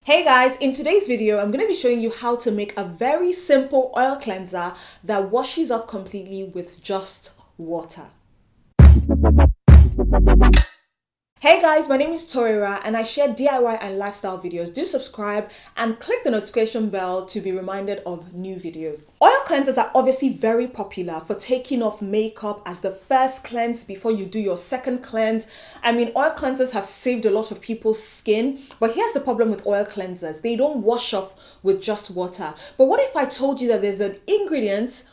Hey guys, in today's video, I'm going to be showing you how to make a very simple oil cleanser that washes off completely with just water. Hey guys, my name is Torira and I share DIY and lifestyle videos. Do subscribe and click the notification bell to be reminded of new videos. Oil cleansers are obviously very popular for taking off makeup as the first cleanse before you do your second cleanse. I mean, oil cleansers have saved a lot of people's skin, but here's the problem with oil cleansers. They don't wash off with just water. But what if I told you that there are ingredients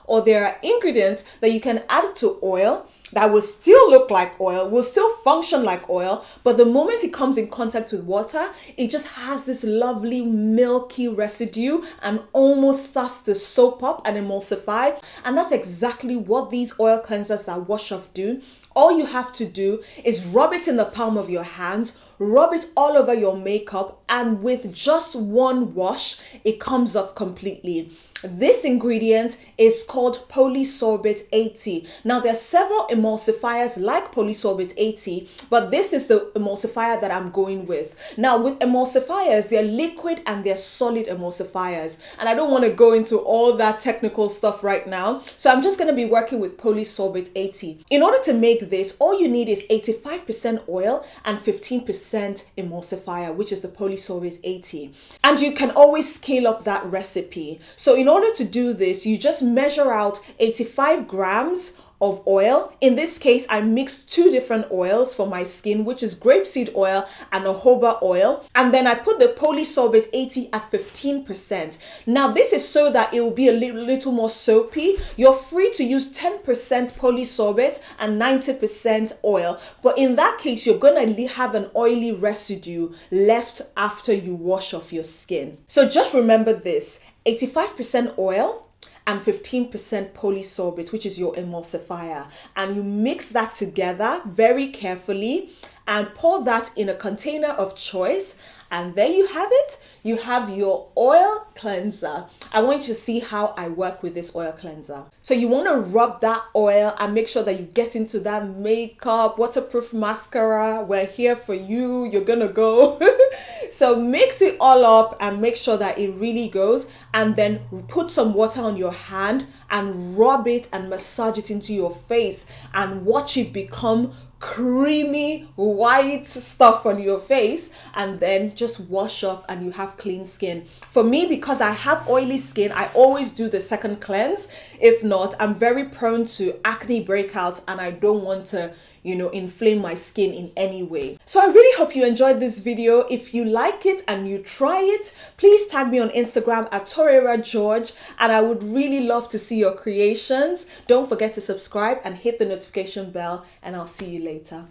that you can add to oil that will still look like oil, will still function like oil, but the moment it comes in contact with water, it just has this lovely milky residue and almost starts to soap up and emulsify. And that's exactly what these oil cleansers that wash off do. All you have to do is rub it in the palm of your hands, rub it all over your makeup, and with just one wash, it comes off completely. This ingredient is called polysorbate 80. Now, there are several emulsifiers like polysorbate 80, but this is the emulsifier that I'm going with. Now, with emulsifiers, they're liquid and they're solid emulsifiers. And I don't want to go into all that technical stuff right now. So I'm just going to be working with polysorbate 80. In order to make this, all you need is 85% oil and 15% emulsifier, which is the polysorbate 80. And you can always scale up that recipe. So in order to do this, you just measure out 85 grams of oil. In this case, I mixed two different oils for my skin, which is grapeseed oil and jojoba oil. And then I put the polysorbate 80 at 15%. Now, this is so that it will be a little more soapy. You're free to use 10% polysorbate and 90% oil. But in that case, you're going to have an oily residue left after you wash off your skin. So just remember this, 85% oil and 15% polysorbate, which is your emulsifier. And you mix that together very carefully and pour that in a container of choice. And there you have it. You have your oil cleanser. I want you to see how I work with this oil cleanser. So you want to rub that oil and make sure that you get into that makeup, waterproof mascara. We're here for you. You're gonna go. So mix it all up and make sure that it really goes. And then put some water on your hand and rub it and massage it into your face and watch it become creamy white stuff on your face, and then just wash off and you have clean skin. For me, because I have oily skin, I always do the second cleanse. If not, I'm very prone to acne breakouts and I don't want to inflame my skin in any way. So I really hope you enjoyed this video. If you like it and you try it, please tag me on Instagram at ToriraGeorge, and I would really love to see your creations. Don't forget to subscribe and hit the notification bell, and I'll see you later.